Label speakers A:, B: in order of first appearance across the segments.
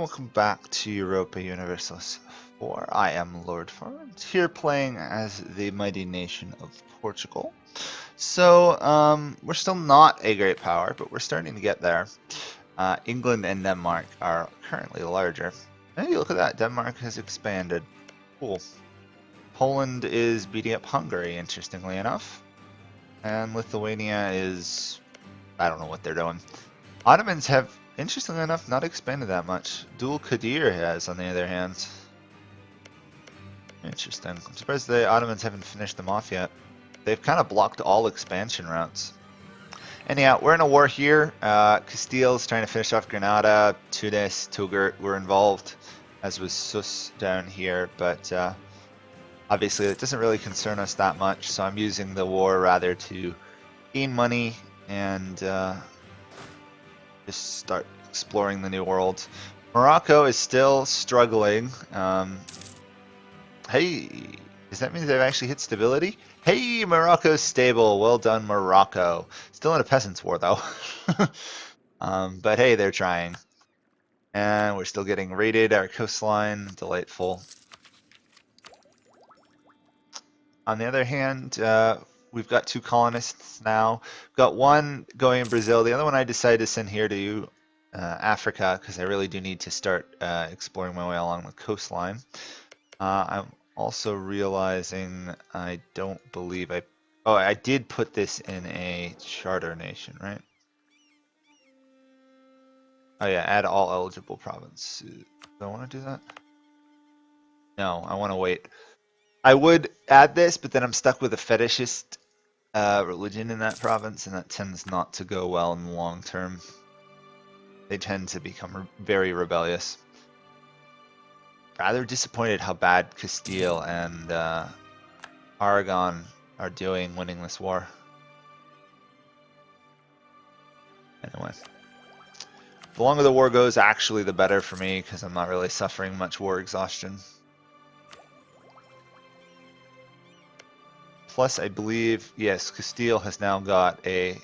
A: welcome back to Europa Universalis 4. I am Lord Forwind, here playing as the mighty nation of Portugal. So, we're still not a great power, but we're starting to get there. England and Denmark are currently larger. Hey, look at that, Denmark has expanded. Cool. Poland is beating up Hungary, interestingly enough. And Lithuania is... I don't know what they're doing. Ottomans have, interestingly enough, not expanded that much. Dual Kadir has, on the other hand. Interesting. I'm surprised the Ottomans haven't finished them off yet. They've kind of blocked all expansion routes. Anyhow, we're in a war here. Castile's trying to finish off Granada. Tunis, Touggourt were involved, as was Sus down here. But obviously it doesn't really concern us that much, so I'm using the war rather to gain money and just start exploring the new world. Morocco is still struggling. Hey, does that mean they've actually hit stability? Hey, Morocco's stable. Well done, Morocco. Still in a peasants' war, though. But hey, they're trying. And we're still getting raided. Our coastline, delightful. On the other hand, we've got two colonists now. We've got one going in Brazil. The other one I decided to send here to Africa because I really do need to start exploring my way along the coastline. I'm also realizing I don't believe I... Oh, I did put this in a charter nation, right? Oh yeah, add all eligible provinces. Do I want to do that? No, I want to wait. I would add this, but then I'm stuck with a fetishist religion in that province, and that tends not to go well in the long term. They tend to become very rebellious. Rather disappointed how bad Castile and Aragon are doing winning this war. Anyway. The longer the war goes, actually the better for me, because I'm not really suffering much war exhaustion. Plus, I believe, yes, Castile has now got a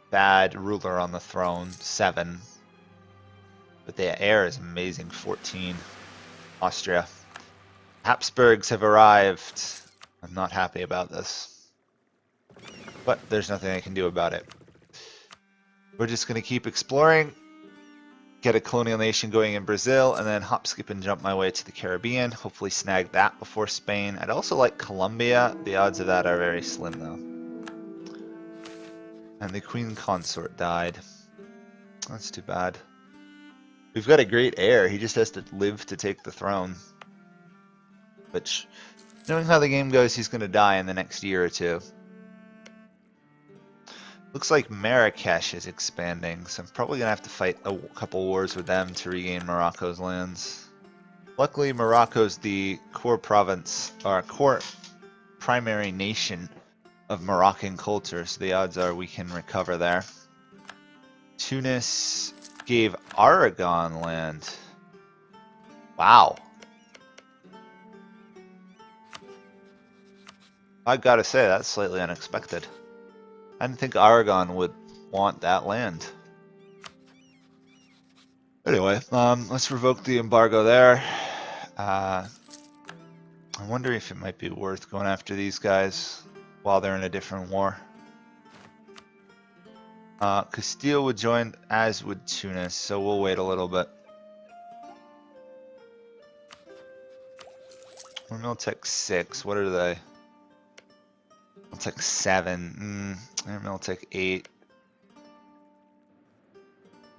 A: bad ruler on the throne, 7. But the heir is amazing, 14. Austria. Habsburgs have arrived. I'm not happy about this. But there's nothing I can do about it. We're just going to keep exploring, get a colonial nation going in Brazil, and then hop, skip, and jump my way to the Caribbean. Hopefully snag that before Spain. I'd also like Colombia. The odds of that are very slim, though. And the Queen Consort died. That's too bad. We've got a great heir. He just has to live to take the throne. Which, knowing how the game goes, he's going to die in the next year or two. Looks like Marrakesh is expanding, so I'm probably going to have to fight a couple wars with them to regain Morocco's lands. Luckily, Morocco's the core province, or core primary nation of Moroccan culture, so the odds are we can recover there. Tunis gave Aragon land. Wow. I gotta say, that's slightly unexpected. I didn't think Aragon would want that land. Anyway, let's revoke the embargo there. I wonder if it might be worth going after these guys while they're in a different war. Castile would join, as would Tunis, so we'll wait a little bit. We're Miltech 6, what are they? Miltech 7, they're Miltech 8.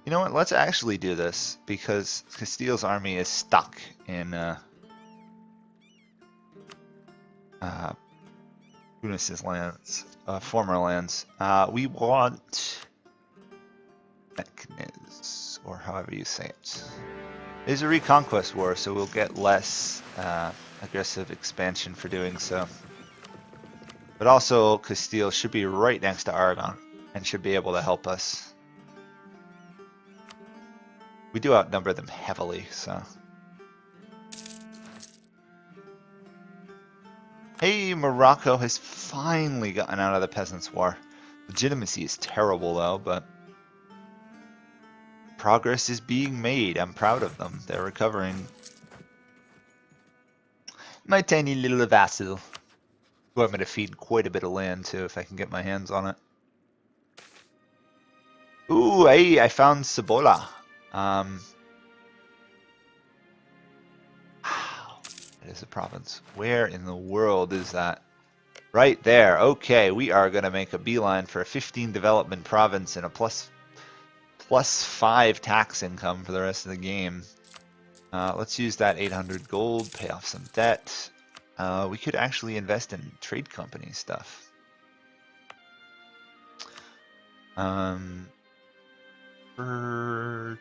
A: You know what, let's actually do this, because Castile's army is stuck in Tunis's lands, former lands. We want... Mechanism, or however you say it. It's a reconquest war, so we'll get less aggressive expansion for doing so. But also, Castile should be right next to Aragon, and should be able to help us. We do outnumber them heavily, so... Hey, Morocco has finally gotten out of the Peasants' War. Legitimacy is terrible, though, but... progress is being made. I'm proud of them. They're recovering. My tiny little vassal, who I'm going to feed quite a bit of land to if I can get my hands on it. Ooh, hey, I found Cibola. Wow, it is a province. Where in the world is that? Right there. Okay, we are going to make a beeline for a 15 development province and a plus 5 tax income for the rest of the game. Let's use that 800 gold, pay off some debt. We could actually invest in trade company stuff. For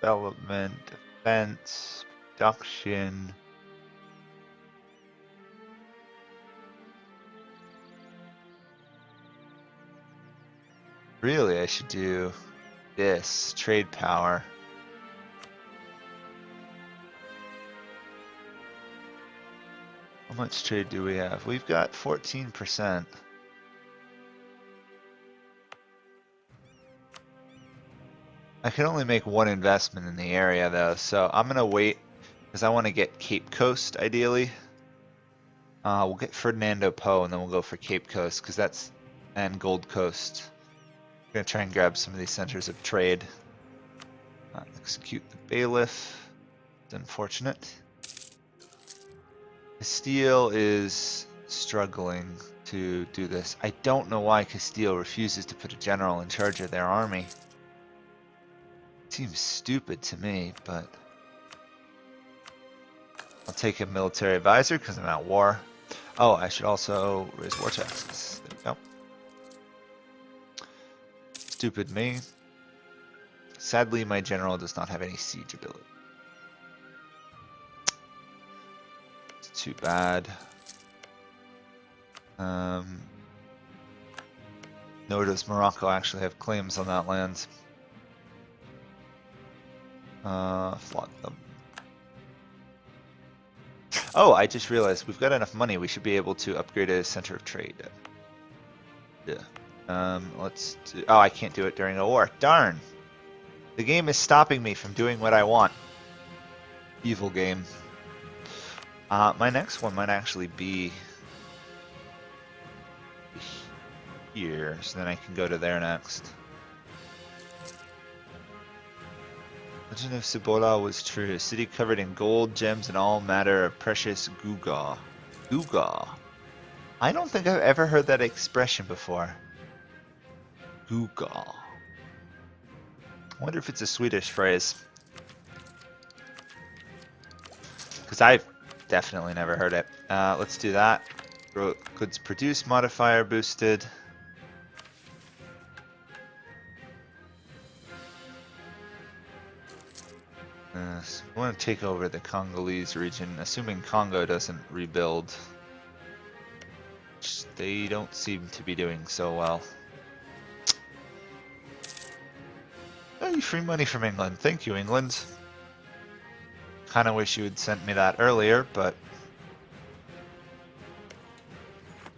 A: development, defense, production. Really, I should do this, trade power. How much trade do we have? We've got 14%. I can only make one investment in the area though, so I'm gonna wait because I want to get Cape Coast ideally. We'll get Ferdinando Po and then we'll go for Cape Coast because that's, and Gold Coast. I'm gonna try and grab some of these centers of trade. Execute the bailiff. It's unfortunate. Castile is struggling to do this. I don't know why Castile refuses to put a general in charge of their army. Seems stupid to me, but I'll take a military advisor because I'm at war. Oh, I should also raise war taxes. There we go. Stupid me. Sadly, my general does not have any siege ability. It's too bad. Nor does Morocco actually have claims on that land. Flog them. Oh, I just realized we've got enough money. We should be able to upgrade a center of trade. Yeah. Let's do, oh, I can't do it during a war. Darn. The game is stopping me from doing what I want. Evil game. My next one might actually be here, so then I can go to there next. Legend of Cibola was true. A city covered in gold, gems, and all matter of precious gewgaw. Gewgaw. I don't think I've ever heard that expression before. Gewgaw. I wonder if it's a Swedish phrase. Because I've definitely never heard it. Let's do that. Goods produced modifier boosted. I want to take over the Congolese region, assuming Congo doesn't rebuild. Which they don't seem to be doing so well. Hey, free money from England. Thank you, England. Kind of wish you had sent me that earlier, but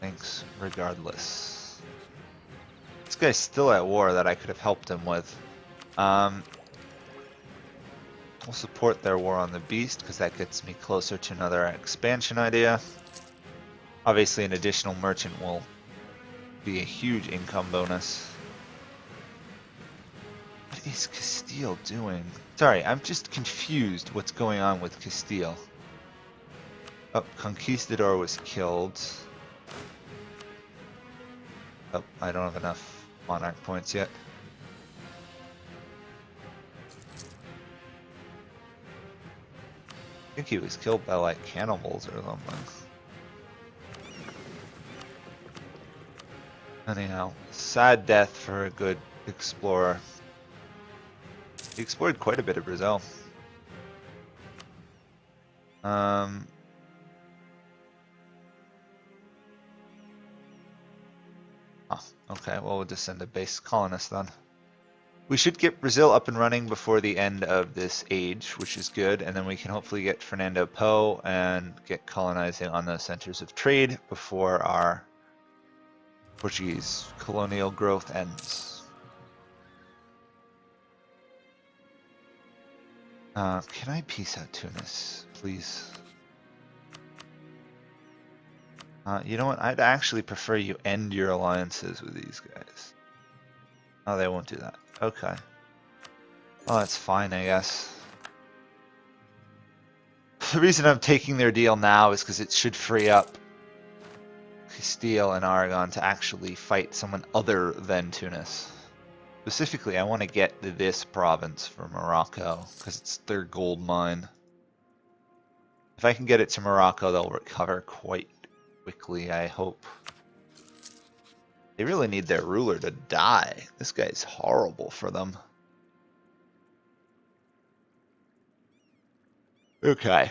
A: thanks regardless. This guy's still at war that I could have helped him with. We'll support their war on the beast because that gets me closer to another expansion idea. Obviously, an additional merchant will be a huge income bonus. What is Castile doing? Sorry, I'm just confused what's going on with Castile. Oh, Conquistador was killed. Oh, I don't have enough monarch points yet. I think he was killed by like cannibals or something. Anyhow, sad death for a good explorer. He explored quite a bit of Brazil. Oh, okay, well we'll just send a base colonist then. We should get Brazil up and running before the end of this age, which is good, and then we can hopefully get Fernando Po and get colonizing on those centers of trade before our Portuguese colonial growth ends. Can I peace out Tunis, please? You know what? I'd actually prefer you end your alliances with these guys. Oh, they won't do that. Okay. Oh, that's fine, I guess. The reason I'm taking their deal now is because it should free up Castile and Aragon to actually fight someone other than Tunis. Specifically, I want to get this province for Morocco, because it's their gold mine. If I can get it to Morocco, they'll recover quite quickly, I hope. They really need their ruler to die. This guy's horrible for them. Okay.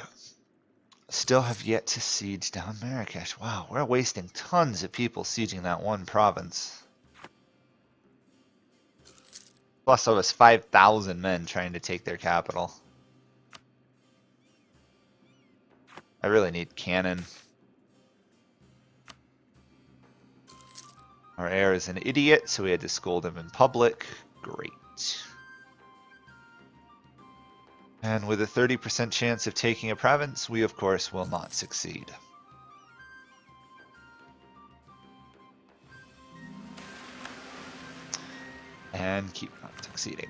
A: Still have yet to siege down Marrakesh. Wow, we're wasting tons of people sieging that one province. Plus almost 5,000 men trying to take their capital. I really need cannon. Our heir is an idiot, so we had to scold him in public. Great. And with a 30% chance of taking a province, we of course will not succeed. And keep not succeeding.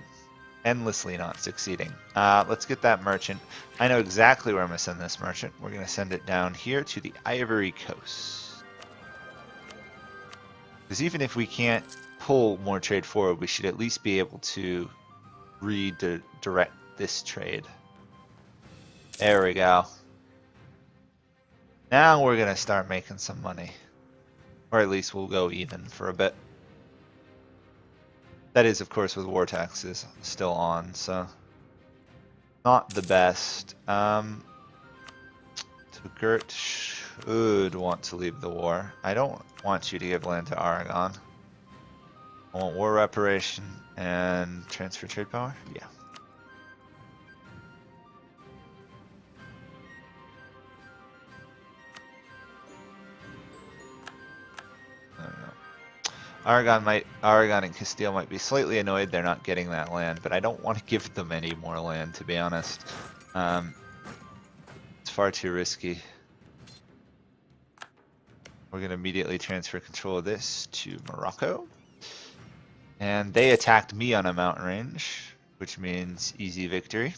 A: Endlessly not succeeding. Let's get that merchant. I know exactly where I'm going to send this merchant. We're going to send it down here to the Ivory Coast. Because even if we can't pull more trade forward, we should at least be able to redirect this trade. There we go. Now we're going to start making some money. Or at least we'll go even for a bit. That is, of course, with war taxes still on, so not the best. Gert should want to leave the war. I don't want you to give land to Aragon. I want war reparation and transfer trade power. Yeah. Aragon and Castile might be slightly annoyed they're not getting that land, but I don't want to give them any more land, to be honest. It's far too risky. We're going to immediately transfer control of this to Morocco. And they attacked me on a mountain range, which means easy victory.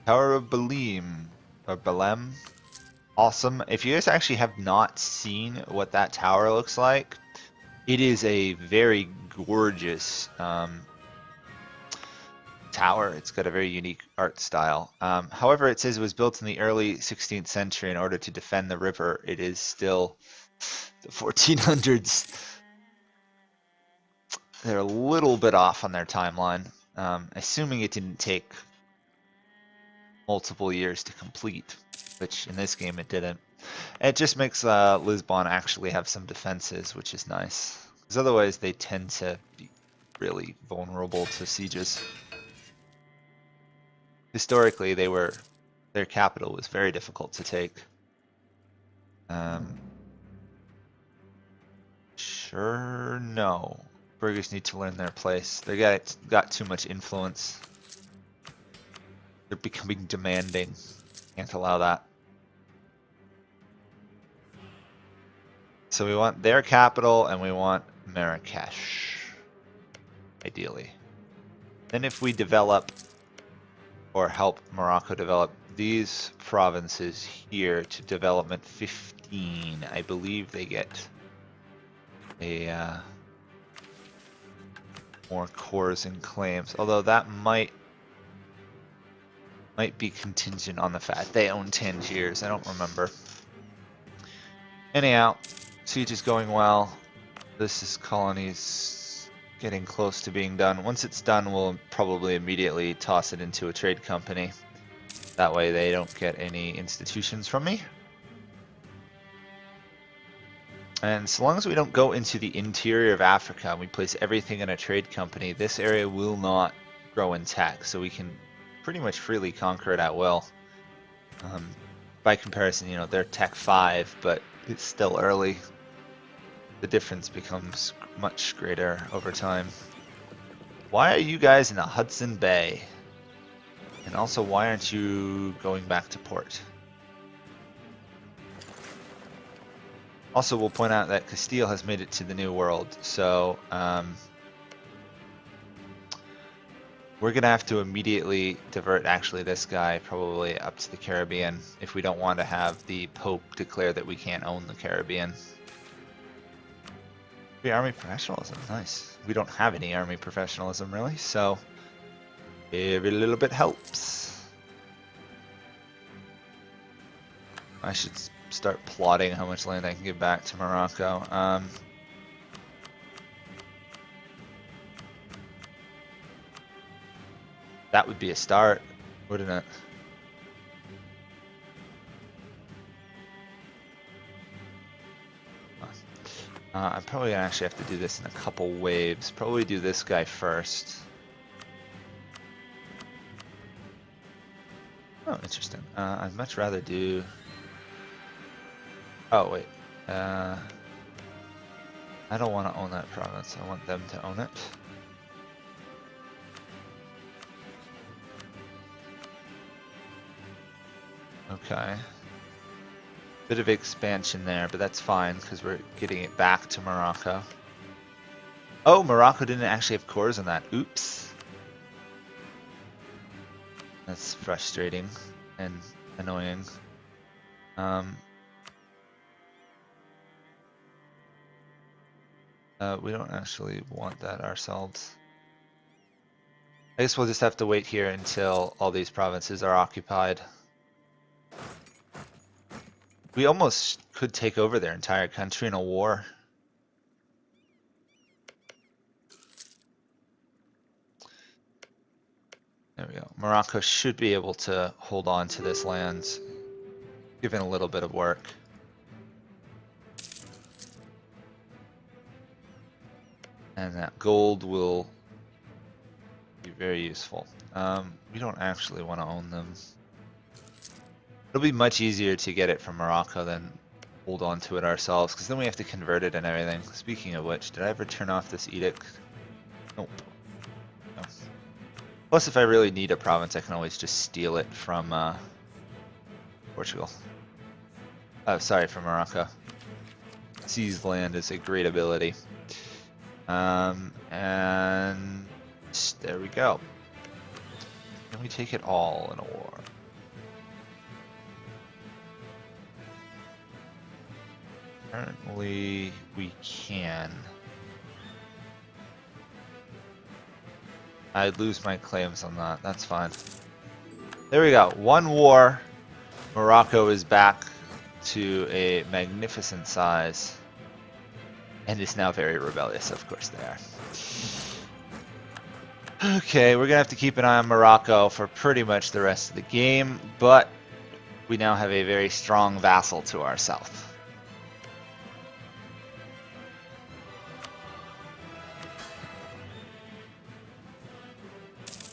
A: Tower of Belem, awesome. If you guys actually have not seen what that tower looks like, it is a very gorgeous tower. It's got a very unique art style. However, it says it was built in the early 16th century in order to defend the river. It is still the 1400s. They're a little bit off on their timeline, assuming it didn't take multiple years to complete, which in this game it didn't. And it just makes Lisbon actually have some defenses, which is nice, because otherwise they tend to be really vulnerable to sieges. Historically, their capital was very difficult to take. Sure, no. Burghers need to learn their place. They got too much influence. They're becoming demanding. Can't allow that. So we want their capital and we want Marrakesh, ideally. Then if we develop or help Morocco develop these provinces here to development 15, I believe they get a more cores and claims, although that might be contingent on the fact they own Tangiers. I don't remember. Anyhow, siege is going well. This is colonies getting close to being done. Once it's done, we'll probably immediately toss it into a trade company. That way they don't get any institutions from me. And so long as we don't go into the interior of Africa and we place everything in a trade company, this area will not grow in tech, so we can pretty much freely conquer it at will. By comparison, you know, they're Tech 5, but it's still early. the difference becomes much greater over time. Why are you guys in the Hudson Bay? And also, why aren't you going back to port? Also, we'll point out that Castile has made it to the New World, so we're going to have to immediately divert actually this guy probably up to the Caribbean if we don't want to have the Pope declare that we can't own the Caribbean. Free army professionalism, nice. We don't have any army professionalism really, so every little bit helps. I should start plotting how much land I can give back to Morocco. That would be a start, wouldn't it? I'm probably gonna actually have to do this in a couple waves. Probably do this guy first. Oh, interesting. I'd much rather do... Oh, wait. I don't want to own that province. I want them to own it. Okay. Bit of expansion there, but that's fine because we're getting it back to Morocco. Oh, Morocco didn't actually have cores on that. Oops. That's frustrating and annoying. We don't actually want that ourselves. I guess we'll just have to wait here until all these provinces are occupied. We almost could take over their entire country in a war. There we go. Morocco should be able to hold on to this land, given a little bit of work. And that gold will be very useful. We don't actually want to own them. It'll be much easier to get it from Morocco than hold on to it ourselves, because then we have to convert it and everything. Speaking of which, did I ever turn off this edict? Nope. No. Plus, if I really need a province, I can always just steal it from Portugal. Oh, sorry, from Morocco. Seize land is a great ability. And there we go. Can we take it all in a war? Apparently we can. I'd lose my claims on that. That's fine. There we go. One war. Morocco is back to a magnificent size. And is now very rebellious. Of course they are. Okay, we're going to have to keep an eye on Morocco for pretty much the rest of the game. But we now have a very strong vassal to our south.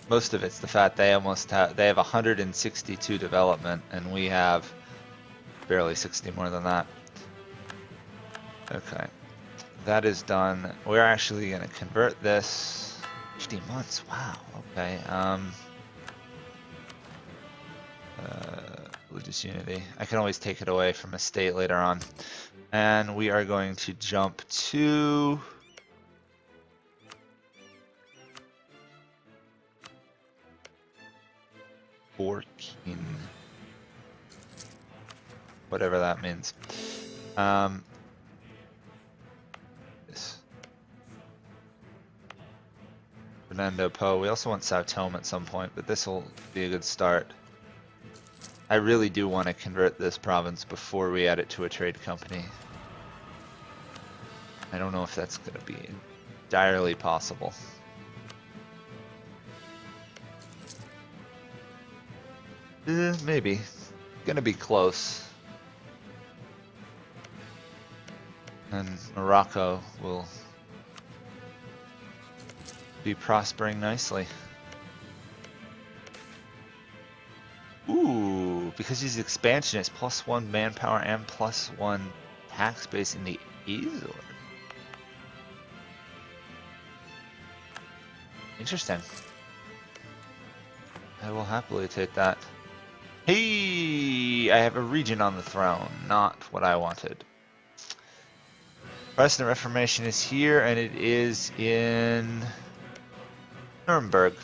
A: Most of it's the fact they have 162 development and we have barely 60 more than that. Okay, that is done. We're actually going to convert this 50 months. Wow. Okay. Religious unity. I can always take it away from a state later on, and we are going to jump to. Whatever that means. This. Fernando Po. We also want Sao Tome at some point, but this will be a good start. I really do want to convert this province before we add it to a trade company. I don't know if that's going to be entirely possible. Maybe. Gonna be close. And Morocco will be prospering nicely. Ooh, because he's expansionist, +1 manpower and +1 tax base in the Azores. Interesting. I will happily take that. Hey, I have a region on the throne. Not what I wanted. Protestant Reformation is here, and it is in Nuremberg,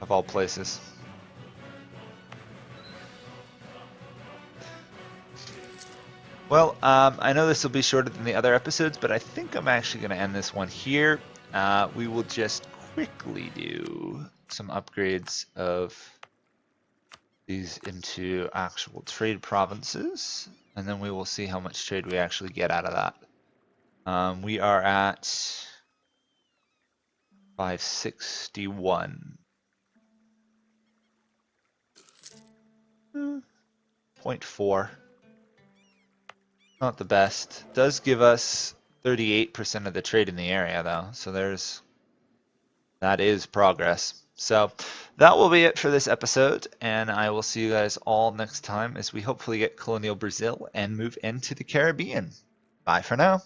A: of all places. Well, I know this will be shorter than the other episodes, but I think I'm actually going to end this one here. We will just quickly do some upgrades of these into actual trade provinces, and then we will see how much trade we actually get out of that. We are at 561. 0.4. Not the best. Does give us 38% of the trade in the area though, so that is progress. So that will be it for this episode, and I will see you guys all next time as we hopefully get Colonial Brazil and move into the Caribbean. Bye for now.